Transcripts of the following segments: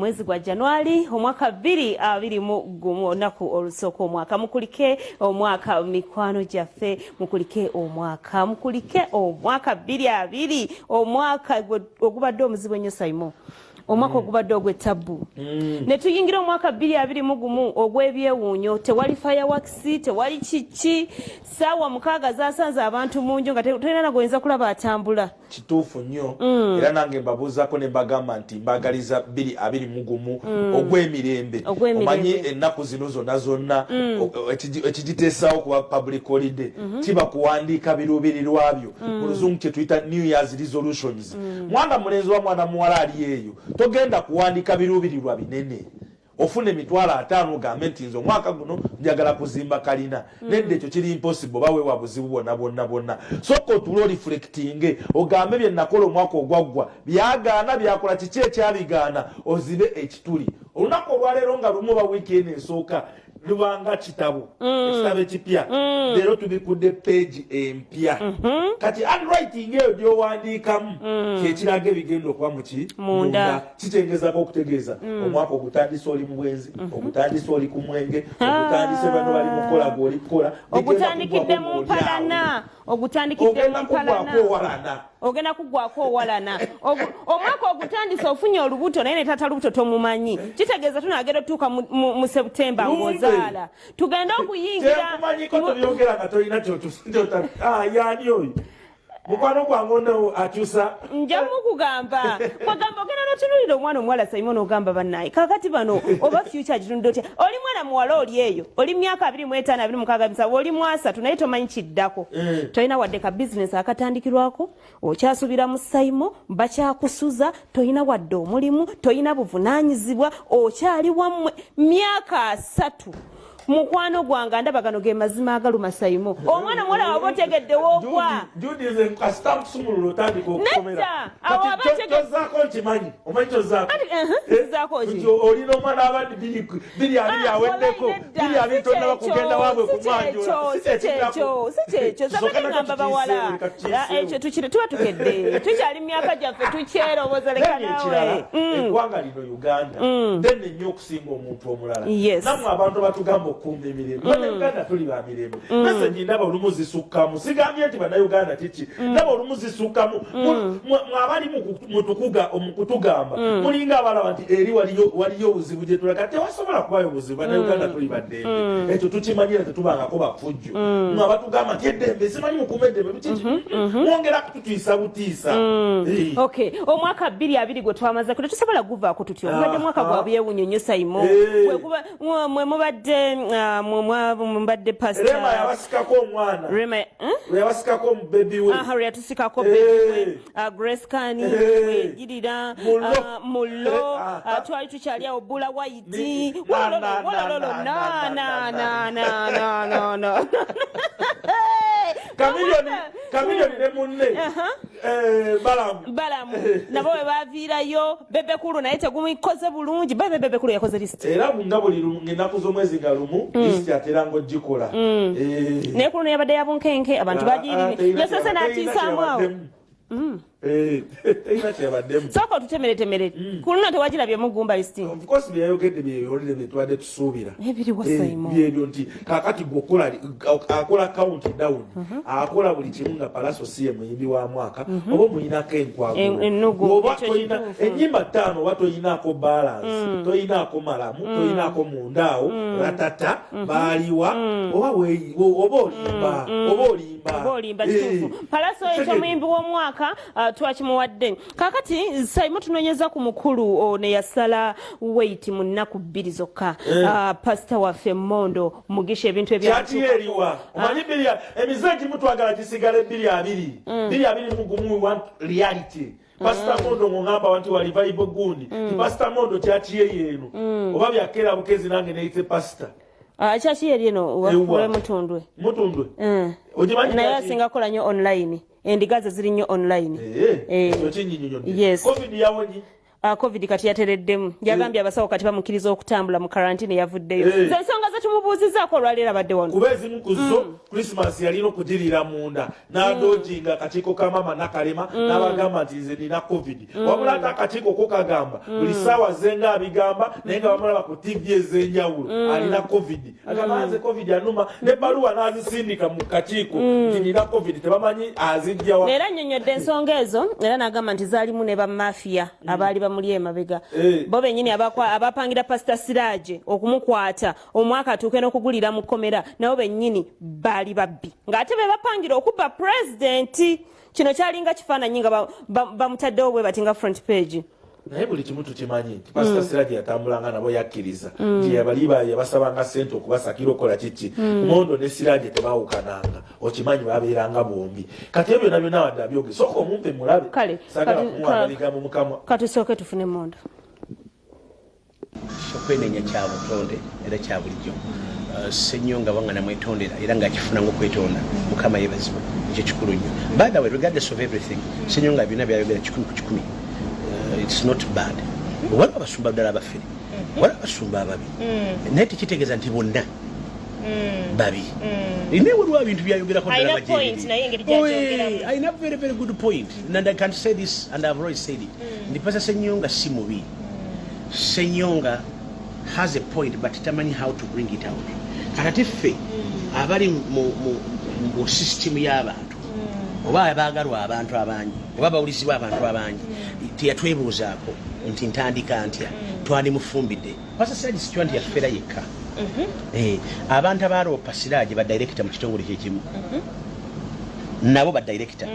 mwezi gwa Januari omwaka 2021 olunaku olusooka omwaka mukulike omwaka mikwano gyaffe mukulike omwaka 2020 omwaka ogubadde omuzibu ennyo Simo omwaka ogubadde ogw'ettabu ne tuyingira omwaka 2021 ogw'ebyewuunyo tewali fireworks tewali kiki saawa 6 zasanze abantu mu nju nga tulina nagoyinza kulaba atambula kituufu nnyo era nange mbabuuzaako ne mbagamba nti mbagaliza 2021 ogw'emirembe omanyi ennaku zino zonna ekigiteesaawo kuba public holiday kiba kuwandiika biruubirirwa byo mu luzungu kye tuyita New Year's resolutions mwana mulenzi wa mwana muwala ali eyo togenda kuwandiika biruubirirwa binene ofune emitwalo 5 gambe nti nze omwaka guno njagala kuzimba kalina nedde ekyo kiri impossible baweewa buzibu bonna soko otulo reflecting ogambe bye nakola omwaka ogwaggwa byagaana byakola kiki ekyabigaana ozibe ekituli olunaku olwaleero nga lumu ba weekend esooka lubanga kitabo ekitabo ekipya leero tubikudde page empya kati handwriting eyo gyowandiikamu kyekiraga ebigenda okuba muki munda kitegeezako okutegeeza omwaka ogutandise oli mu bwenzi ogutandise oli ku mwenge ogutandise bano bali mukola gwolikola ogutandikidde mu mpalana ogenda kuggwako owalana omwaka ogutandise ofunye olubuto naye ne tata lubuto tomumanyi kitegeeza tunaagenda otuuka mu September ng'ozaala tugenda okuyingira byongera nga tolina yani oyo mukwano gwange ono akyusa nja mukugamba kwagamba ogenda notunulira omwana omuwala Simo n'ogamba bannaye kakati bano oba future gitunudde otya oli mwana muwala oli eyo oli myaka 25 26 oli mwasatu naye tomanyi kiddako tolina wadde ka business akatandikirwako okyasuubira mu Simo bakyakusuza tolina wadde omulimu tolina buvunaanyizibwa okyali wammwe myaka 3 mukwano gwange ndaba gano ge mazima agaluma Simo omwana muwala waba otegedde woogwa judize nkasitamu kusumulula otandika okukomera tozaako nkimanyi omanyi tozaako olina omwana abandi biri abiri aweddeko biri abiri tonaba kugenda waabwe kumwanjula sikyekyo sabagamba bawala ekyo tuba tukedde tukyali myaka gyaffe tukyeroboza leka nawe eggwanga lino Uganda ddene nnyo okusinga omuntu omulala namwe abantu batugamba okumba emirembe bane Uganda tuli ba mirembe message ndaba olumu zisukkamu sigambye nti bannayuganda kiki ndaba olumu zisukkamu mwabali mukutugamba mulinga abalaba nti eri waliyo obuzibu gye tulaga tewasobola kubayo obuzibu bannayuganda tuli baddembe ekyo tukimanyira tetubangako bafujjo mwabatugamba nti eddembe simanyi mukuuma eddembe bikiki mwongera kututiisa butiisa omwaka 2020 gwe twamaze kule tusobola guvaako tutyo obadde mwaka gwa byewuunyo nnyo Simo mwe mubadde pastor Rema yabasikako omwana yabasikako baby we yatusikako baby we Grace Kani wejirira mullo twali tukyali awo bula waiti wolololo no kamilioni ne munne balamu nabo bwe baviirayo bebekulu naye tegumikoze bulungi bebekulu yakoze list era nga buli ngenaku z'omwezi nga lumu list atera nga ogikola naye kuno yabadde yabunkenke abantu bagirini yosose n'atiisaamu awo sooka otutemeretemere kuluna tewagirabye mugumba listing of course byayogedde byeyolere byetubadde tusuubira ebiriwo Simo byebyo nti kakati gwokola akola count down akola buli kimu nga palaso siye muyimbi wa mwaka oba muyinako enkwago oba toyina ennyimba 5 oba toyinaako balance toyinaako malamu toyinaako mundaawo ratata baaliwa oba olimba kituufu palaso ekyo muyimbi w'omwaka twakimuwadde kakati Simo tunoonyeza ku mukulu ne yasala weight mu nnaku 2 zokka pastor waffe Mondo mugisha ebintu ebyatiyeriwa omanyi emize egimu twagala gisigale 2 mugumu want reality Pastor Mondo ngamba nti wali vibe gundi Pastor Mondo kyatiye yeno oba byakera bukezi nange neyite pastor kyakiyeri eno wafule mutundwe ojimanyi naye asinga kola nnyo online endiga ze ziri nnyo online yes covid yawonyi covid kati yatereddemu yagambye abasawo kati bamukkiriza okutambula mu karantine yavuddeyo ensonga tumubuuzizaako olwaleero abadde wano kuba ezimu ku zo Christmas yalina okugirira munda n'adooginga akakiiko ka maama Nakalema n'abagamba nti nze nina covid wabula ate akakiiko ko kagamba buli ssaawa zenga abigamba naye nga bamulaba ku TV ez'enjawulo alina covid agamba nze covid anuma n'ebbaluwa n'azisindika mu kakiiko nti nina covid tebamanyi azijjawa era nnyonnyodde ensonga ezo era n'agamba nti zaalimu ne bamafiya abaali bamuli emabega bo bennyini abapangira pasita Siraaje okumukwata omwaka atuuke n'okugulira mu kkomera nabo bennyini baali babbi ng'ate be bapangira okubba pulezidenti kino kyalinga kifaananyi nga bamutaddewo bwe bati nga front page naye buli kimu tukimanyi nti pasita Siraaje yatambulanga nabo yakkiriza nti yabasabanga ssente okubasakira okola kiki Mondo ne Siraaje tebaawukananga okimanyi babeeranga bombi kati ebyo byonna wadde abyogere sooka omumpe mulabe sagala kumuwa amaligambo mukamwa katusooke tufune Mondo okwenenya kya butonde era kya bulijjo Ssenyo nga wanga namwetondera era ng'akifuna ng'okwetonda Mukama yeebazibwe ekyo kikulu nnyo by the way regardless of everything Ssenyo nga byonna byayogera 100 ku 100 it's not bad waliwo abasumba ddala abafere waliwo abasumba ababi naye tekitegeeza nti bonna babi naye waliwo ebintu byayogerako ddala alina very very good point and I can't say this and I've always said it ndipasa Ssenyo nga si mubi Senyonga has a point but tamanyi how to bring it out kakati ffe abali mu system y'abantu oba abaagalwa abantu abangi oba bawulizibwa abantu abangi teyatwebuuzaako nti ntandika ntya twandimufumbidde pasa Siraaje sikyo nti yafeera yekka abantu abaloopa Siraaje badirector mu kitongole kyekimu nabo badirector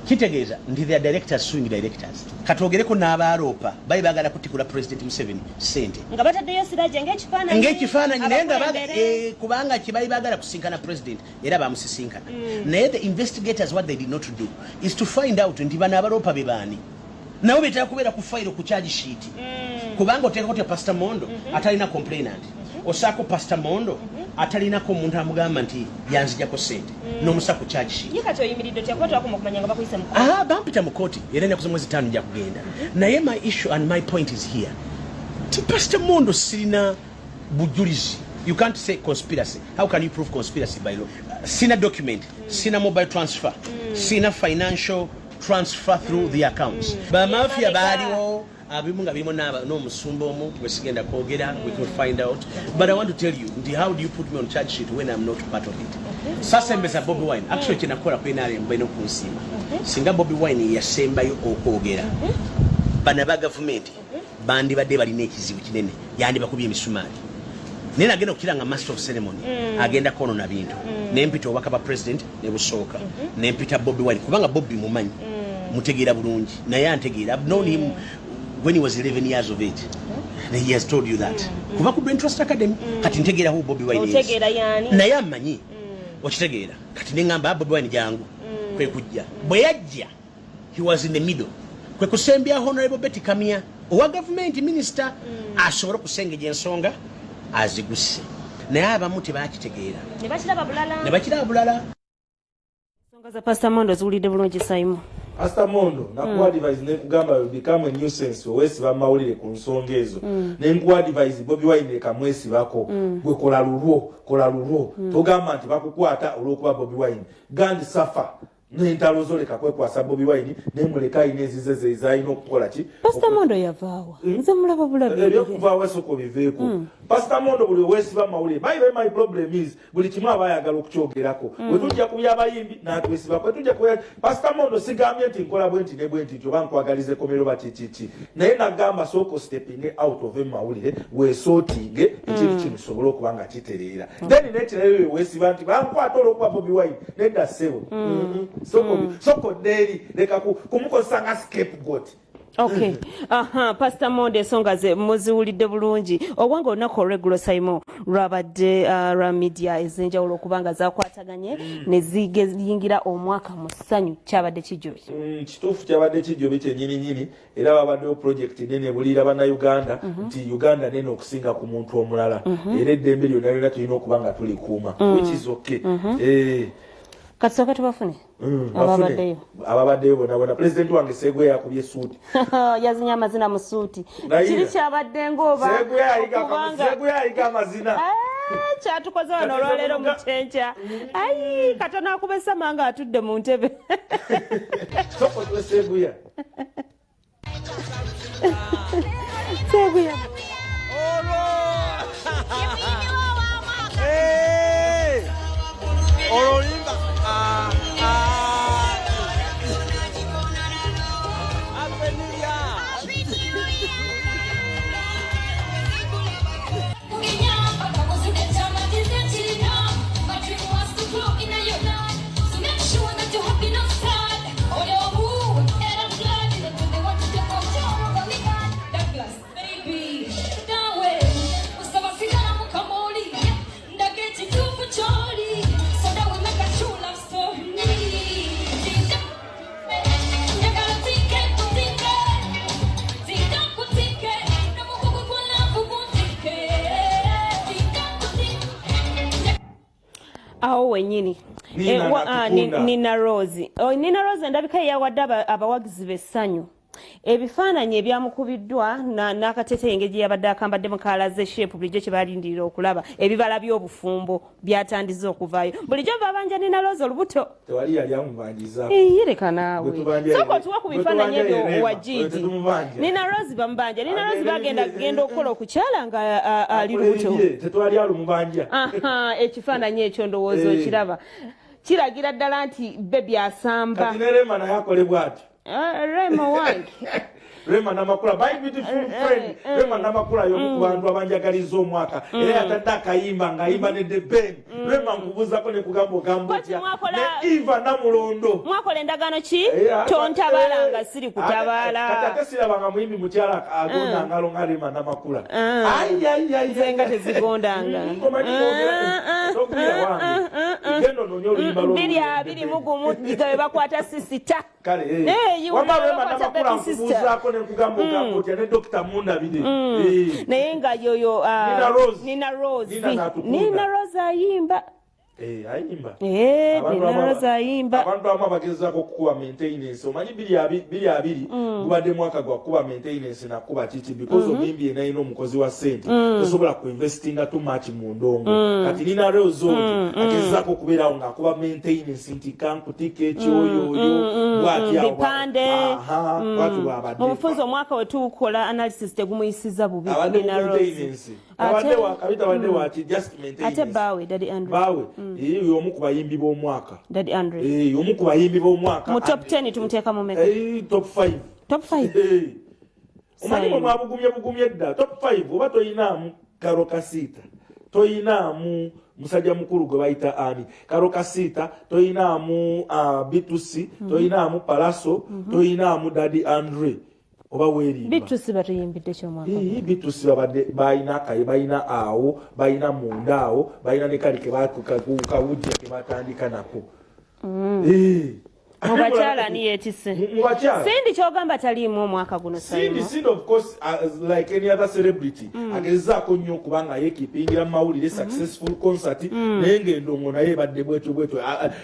kitegeeza nti they are directors suing directors katwogereko n'abaloopa bayi baagala kutikula President Museveni sente nga bataddeyo Siraaje ng'ekifaananyi naye nga kubanga kibayi baagala kusinkana president era bamusisinkana naye the investigators what they did not do is to find out nti bano abaloopa be baani nabo betera kubeera ku fayiro ku charge sheet kubanga oteekako te Pastor Mondo atalina complainant osaako Pastor Mondo atalinako omuntu amugamba nti yanzijako sente n'omusa ku charge sheet bampita mu kooti era ennaku z'omwezi 5 nja kugenda naye my issue and my point is here ti Pastor Mondo sirina bujulizi you can't say conspiracy how can you prove conspiracy by law sina document sina mobile transfer sina financial transfer through the accounts bamafia baaliwo abimu nga birimo n'omusumba omu wesigenda kwogera we could find out but I want to tell you how do you put me on charge sheet when I'm not part of it sasa mbeza Bobi Wine actually kinakola kwenale mbaino kunsima singa Bobi Wine yasembayo okwogera bana ba government bandi badde balina ekizibu kinene yandi bakubye emisumaali nena agenda okiranga master of ceremony agenda kono na bintu nempita obaka ba president ne busooka nempita Bobi Wine kubanga Bobi mumanyi mutegeera bulungi naye antegeera I've known him when he was 11 years of age and he has told you that kuba ku Brain Trust Academy kati ntegeera hu Bobi Wine otegeera yani naye amanyi okitegeera kati nengamba Bobi Wine jangu kwe kujja bwe yajja he was in the middle kwe kusembya Honorable Betty Kamia owa government minister asobola kusengeja ensonga aziguse naye abamu tebakitegeera ne bakiraba bulala ensonga za Pastor Mondo ziwulidde bulungi Simo Pastor Mondo nakuwa advise ne kugamba become a nuisance owesi bamawulire ku nsonga ezo ne nkuwa advise Bobi Wine kamwesi bako gwe kola lulwo togamba nti bakukwata olwokuba Bobi Wine gandi safa n'entalo zoleka kwekwasa Bobi Wine nemuleka ine ezize zaayina okukola ki Pastor Mondo yavaawa nze mulaba bulabe ebyokuvaawa esoko biveeko Pastor Mondo buli owesiba mawulire my problem is buli kimu abayagala okukyogerako bwe tujja kubya abayimbi n'atwesibako bwe tujja kubya Pastor Mondo sigambye nti nkola bwenti ne bwenti kyoba nkwagalize komero bakiki naye nagamba soko stepping out of mawulire weesootinge ekintu kino kisobole okuba nga kitereera then nekirayo wesiba nti bankwata olwokuba Bobi Wine nedda ssebo soko deri leka kumukozesa nga scapegoat Okay. Pastor Mondo ensonga ze muziwulidde bulungi obwanga olunaku olweggulo Simo lwabadde lwa media ez'enjawulo okubanga zakwataganye ne ziyingira omwaka mu ssanyu kyabadde kijjobi kituufu kyabadde kijjobi kyennyininyini era babaddewo project nene bulira bannayuganda nti Uganda nene okusinga ku muntu omulala era eddembe lyonna lyonna tulina okuba nga tulikuuma which is okay Katsoka tubafune. Ababaddeyo bona president wange Segwe yakubye suuti. Yazinya amazina mu suuti. Kiri kyabadde ng'oba. Segwe ayiga amazina. Kyatukoze wano olwaleero mu kyenkya. Ayi Katonda akubesa manga atudde mu ntebe. Soko twe Segwe. Segwe. Orolimba. Awo wenyini Nina Rose ndabika yawadde abawagizi b'essanyu ebifaananyi ebyamukubiddwa n'akateete engeri yabadde akambadde mu kaala z'esheepu bulijjo kye balindirira okulaba ebibala by'obufumbo byatandiza okuvaayo bulijjo babanja Nina Rose olubuto tewali yali amubanjiza yereka naawe sooka otuwa ku bifaananyi ebyo wajidi Nina Rose bamubanja Nina Rose bagenda okukola okukyala nga ali lubuto tetwali alumubanja ekifaananyi ekyo ndowooza okiraba kiragira ddala nti bebi asamba kati ne Rema naye akolebwa ati Rema wange Rema Namakula my beautiful friend Rema Namakula y'omu ku bantu abanjagaliza omwaka era yatadde akayimba ng'ayimba ne The Ben Rema nkubuuzako ne kugamba ogambo otya ne Eva Namulondo mwakola endagaano ki tontabaala nga siri kutabaala kati ate sirabanga muyimbi mukyala agonda ngalo nga Rema Namakula nze nga tezigondanga gendo nonya oluyimba biri mugumu gigabe bakwata sisita kale wama Rema Namakula nkubuuzaako ne kugamba ogambo otya ne Dr. Mundabire naye nga yoyo Nina Rose ayimba ayimba Nina Rose ayimba abantu abamu abagezaako okukuba maintenance omanyi 2020 gubadde mwaka gwa kuba maintenance nakuba kiki because omuyimbi yena alina omukozi wa ssente tosobola kuinvestinga too much mu ndongo kati Nina Rose agezaako okubeerawo ng'akuba maintenance nti kankutika ekyoyoyo bipande mubufunza omwaka wetuukola analysis tegumuyisiza bubi Nina Rose abadde waki just maintenance ate bawe Daddy Andre bawe y'omu ku bayimbi b'omwaka Daddy Andre y'omu ku bayimbi b'omwaka mu top 10 tumuteeka mu meka top 5 omanyi bwe mwabugumye dda top 5 oba toyinaamu Karo Kasita toyinaamu musajja mukulu gwe bayita Ani Karo Kasita toyinaamu Bitusi toyinaamu Palaso toyinaamu Daddy Andre oba weerimba Bitusi batuyimbidde kyomwaka Bitusi babadde bayina akaye bayina awo bayina munda awo bayina ne kali ke bakawujja ke batandika nako mubakyala ni yetise Sindi kyogamba taliimu omwaka guno Sindi of course like any other celebrity agezaako nnyo okubanga yeekipingira mu mawulire successful concert naye ng'endongo naye ebadde bwetyo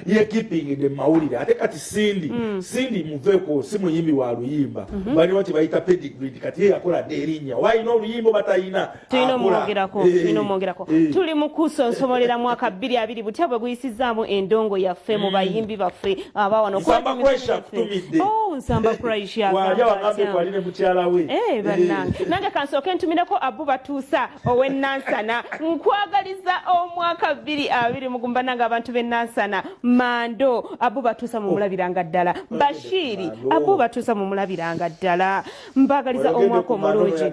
yeekipingidde mu mawulire ate kati Sindi muveeko si muyimbi wa luyimba baliwo kye bayita pedigree kati ye yakola dde erinnya wayina oluyimba batayina tulina omwogerako tuli mu kusonsomolera mwaka 2020 butya bwe guyisizaamu endongo yaffe mu bayimbi baffe abawano nsamba Croatia walinne mukyala we bannange nange kansooke ntumireko Abu Batuusa ow'Enansana nkwagaliza omwaka 2020 mugumba nange abantu b'Enansana Mando Abu Batuusa mumulabiranga ddala Bashiri Abu Batuusa mumulabiranga ddala mbagaliza omwaka omulungi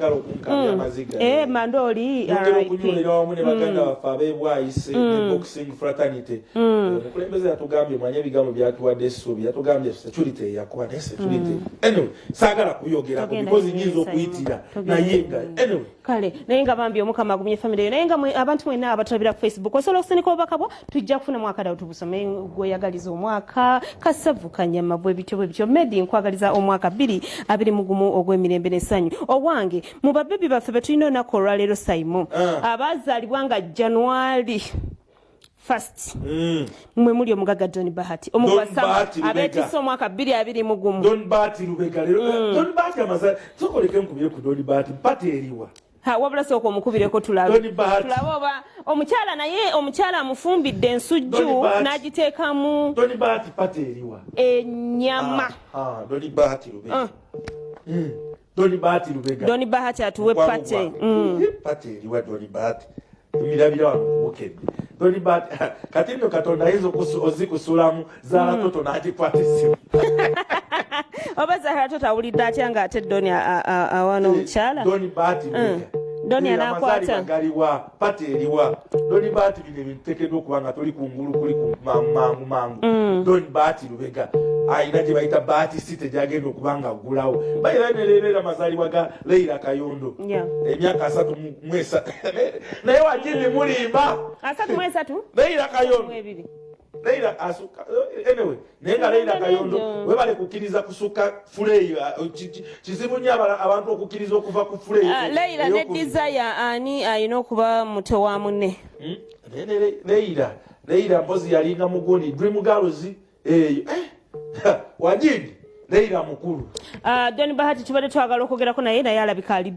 Mando oli okunyulira wamu ne baganda baffe ab'ebwayise ne boxing fraternity omukulembeze yatugambye manye ebigambo byatuwadde essuubi yatugambye security yakuba naye security anyway saagala kuyogerako because nyinza okuyitira naye anyway kale naye nga bambi omukama agumye family naye nga abantu mwenna abatulabira ku Facebook osobola okusindika obubaka bwo tujja kufuna mwaka dawo tubusome gweyagaliza omwaka kasavu kanyama bwe bityo medi nkwagaliza omwaka 2020 ogw'emirembe n'essanyu owange mu babebi baffe betulina olunaku olwaleero Simo abazaalibwa nga January first mwe muli omugaga Don Bahati omugwasa abetiso mwaka 2021 Don Bahati Lubega Don Bahati amaza sokoleke nkubye ku Don Bahati pateriwa wabula soko omukubireko tulaba oba omukyala naye omukyala amufumbidde ensujju n'agiteekamu Don Bahati pateriwa ennyama Don Bahati Lubega Don Bahati Lubega Don Bahati atuwe pate pateriwa Don Bahati mirabira wamukedde Don Bahati kati nno Katonda hizo ozikusulamu zaala toto n'agikwatisimu oba Zahara totawulidde atya ng'ate Doni awana omukyala Don Bahati Lubega Doni anakwata galiwa pateriwa Don Bahati bino ebintu teekeddwa okuba nga toli kungulu kuli ku mangu Don Bahati Lubega ayina gye bayita Bahati City gyagenda okuba nga aggulawo bayira nereerera amazaalibwa ga Leila Kayondo emyaka 33 naye wagindi mulimba 33 Leila Kayondo Leila asuka anyway nenga Leila Kayondo webale kukkiriza kusuka fuleyi kizibu nnyo abantu okukkiriza okuva ku fuleyi Leila ne desire ani ayina okuba muto wa munne Leila mpozi yalinga mugundi Dream Girls eyo wajidi Leila mukulu Don Bahati tubadde twagala okwogerako naye alabika ali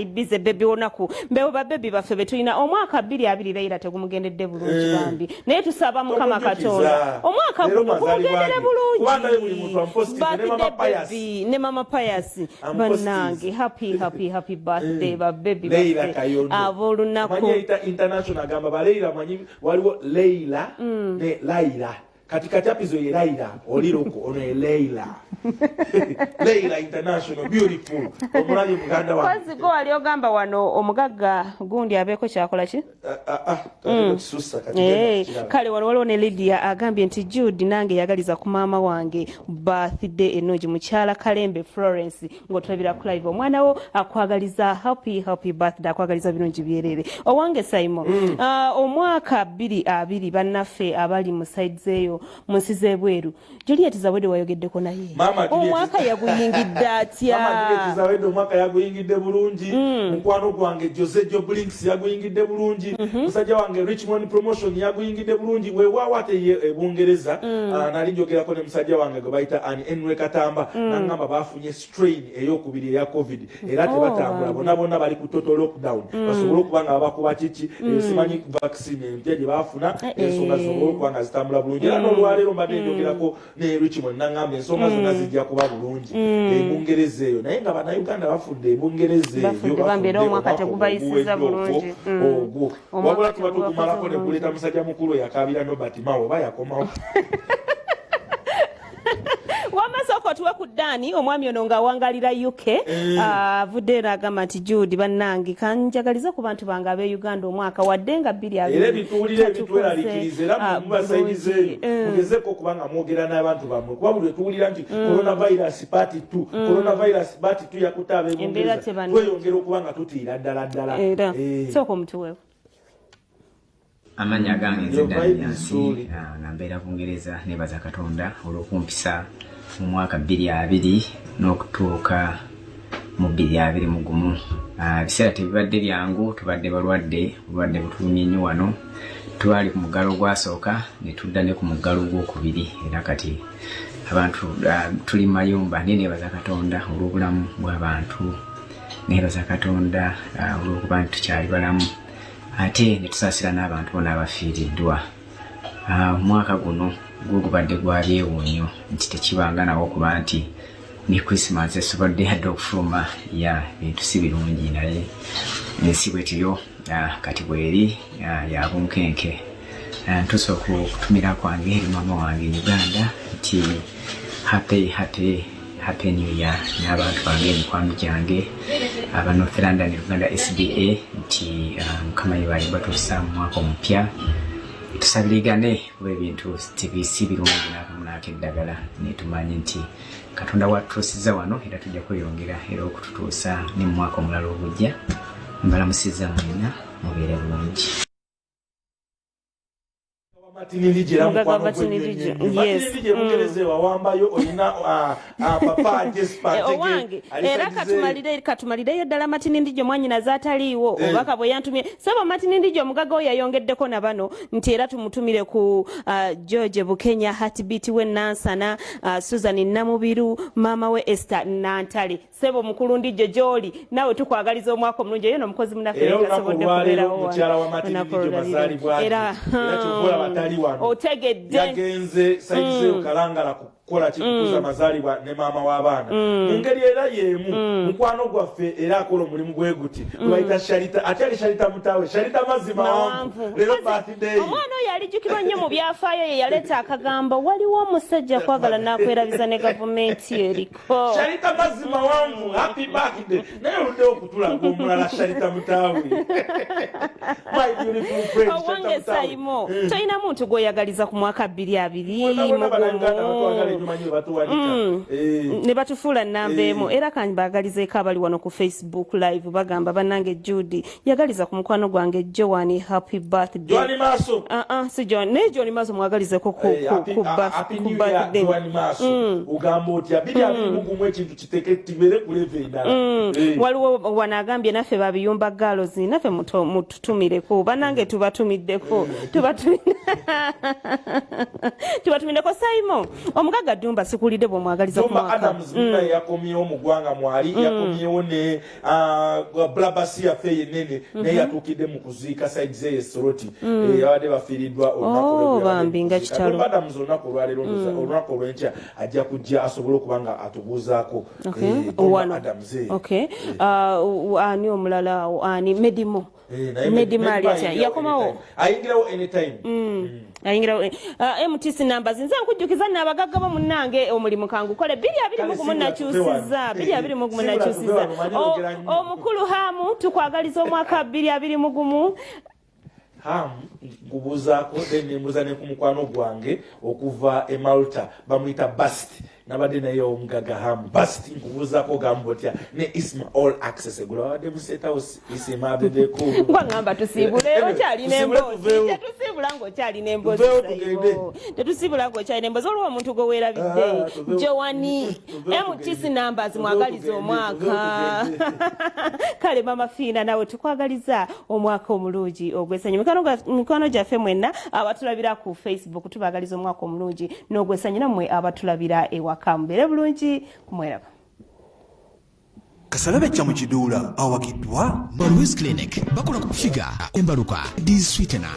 bize bebi wonaku mbewo babebi baffe betulina omwaka 2020 Leila tegumugendedde bulungi bambi naye tusaba Mukama Katonda omwaka guno gumugendere bulungi ne mama Payasi bannange happy birthday babebi Leila Kayondo ab'olunaku international gamba ba Leila manyi waliwo Leila ne Laila katikati apizo ye Laila oliroko ono ye Leila Leila international beautiful omulanyi muganda wa kwazi go ali ogamba wano omugagga gundi abeko kyakola ki kisusa katika kale waliwo ne Lydia agambye nti Jude nange yagaliza ku maama wange birthday enoji mukyala Kalembe Florence ngotulabira ku live omwana wo akwagaliza happy birthday akwagaliza birungi byerere owange Simo omwaka 2020 bannaffe abali mu sides eyo musize bweru Juliet Zawede wayogeddeko naye omwaka yaguyingidde atya mama Juliet Zawede omwaka yaguyingidde bulungi mukwano gwange Jose Blinks yaguyingidde bulungi musajja wange Richmond promotion yaguyingidde bulungi wewawate ye Bungereza nali njogerako ne musajja wange gwe bayita Enwe Katamba nangamba bafunye strain eyokubiri ya COVID era tebatambula bonna bali ku total lockdown basobola okuba nga bakuba kiki simanyi vaccine empya gye bafuna ensonga zosobola okuba nga zitambula bulungi era n'olwaleero mbadde njogerako ne Richmond nangamba ensonga zonna zijja kuba bulungi Bungereza eyo naye nga bannayuganda bafudde Bungereza eyo bambeera omwaka tegubayisiza bulungi ogwo wabula tuba tukumalako ne kuleeta musajja mukulu yakabira Nobert Mao oba yakomawo wamasoko tuwe ku Dani omwami ono nga wangalira UK avudde n'agamba nti Jude bannange kanjagaliza ku bantu bange ab'e Uganda omwaka wadde nga 2020 era bituwulire ebitweraliikiriza era mubasayizeeyo mugezeko okubanga mwogera n'abantu bammwe kuba buli tuwulira nti coronavirus part 2 coronavirus part 2 yakuta ab'Ebungereza tweyongera okubanga tutiira ddala era soko omutuweewo amanya gange nzeddansi nga mbeera Bungereza nebaza Katonda olw'okumpisa mu mwaka 2020 n'okutuuka mu 2021 biseera tebibadde byangu tubadde balwadde obulwadde butulumye nnyo wano twali ku muggalo gwasooka ne tudda ne ku muggalo gwokubiri era kati abantu tuli mayumba naye nebaza Katonda olw'obulamu bw'abantu nebaza Katonda olw'okuba nti tukyali balamu ate ne tusaasira n'abantu bonna abafiiriddwa omwaka guno gubadde gwabyewuunyo nti tekibanga nawo okuba nti ne Christmas esobodde yadde okufuluma bintu si birungi naye ensi bwetyo kati bweri ya bunkenke ntusooka okutumira kwange eri mama wange Uganda nti happy new year n'abantu bange emikwano gyange aba North London Uganda SDA nti Mukama yebaali batuusa mu mwaka omupya tusabirigane kuba ebintu tibisi birungi n'akamu n'akeddagala netumanye nti Katonda watuusiza wano era tujja kweyongera era okututuusa ne mu mwaka omulala ogujja mbalamusiza mwenna mubeere bulungi Mugaga Matinirije yes Mungereze wawambayo olina papa Jespa owange era katumalire ddala Matinirije mwanyina zataliiwo obaka bwe yantumye saba Matinirije omugaga oyo yayongeddeko na bano nti era tumutumire ku George Bukenya Heartbeat we Nansana Susan Namubiru mama we Esther Nantale sebo mukulu ndije joli nawe tukwagaliza omwaka omulungi yeyo nomukozi munafe yasobodde kubeerawo mukyala wa Matinirije mazalibwa era tukola batali wano otegedde yagenze saize ukalangala kukola kikuza mazalibwa ne mama w'abaana mungeri era yemu mukwano gwaffe era akola omulimu gwe guti lwaita Sharita atali Sharita mutawe Sharita mazima wangu lero birthday omwana oyo alijjukirwa nnyo mu byafaayo ye yaleeta akagambo waliwo omusajja kwagala n'akwerabiza ne gavumenti eriko Sharita mazima wangu happy birthday naye oluddewo okutula ng'omulala Sharita mutawe my beautiful friend owange Simo toyina muntu gw'oyagaliza ku mwaka 2020 ne batufuula nnamba emu era kanibagalizeeko abali wano ku Facebook live bagamba bannange Judy yagaliza ku mukwano gwange Joan happy birthday Joan Maso si Joan ne Joan Maso mwagalizeeko ku birthday Joan Maso ugamba otya bidi abimugumu ekintu kiteke tibere ku level endala waliwo wanagambye naffe babiyumba girls naffe mututumireko bannange tubatumiddeko tubatumiddeko Simo omugaga Dumba sikulide bwe mwagaliza ku mwaka Adams yakomyewo mu ggwanga mwali yakomyewo ne Blabasi yafe yenene naye yatukidde mu kuziika saidize yesoroti yabadde bafiiriddwa olunaku bambi nga kitalo Adams olunaku olwaleero olunaku olw'enkya ajja kujja asobole okuba nga atubuuzaako Adams ani omulala ani Medimo Medimali yakomawo ayingirawo anytime ayingirawo MTC numbers nze nkujjukiza n'abagagga bo munnange omulimu kangukole 221 nakyusiza 221 nakyusiza omukulu Hamu tukwagaliza omwaka 2021 Hamu ngubuzaako nembuza ne ku mukwano gwange okuva e Malta bamuyita Bast nabadde naye omugaga Hamu Bast nkubuzaako gamba otya ne Isma all access egula wadde museta Isma abedeko ngamba tusiibule okyalina emboozi tetusiibula ng'okyalina emboozi tetusiibula ng'okyalina emboozi olwo omuntu gwe weerabidde Joani MTC numbers mwagaliza omwaka kale mama Fiina nawe tukwagaliza omwaka omulungi ogwesanyu mikwano gyaffe mwenna abatulabira ku Facebook tubagaliza omwaka omulungi n'ogwesanyu nammwe abatulabira ewaka mbeere bulungi kumweraba Kasalabe kya mu kiduula awakiddwa Louis Clinic bakola ku figa embaluka di sweetener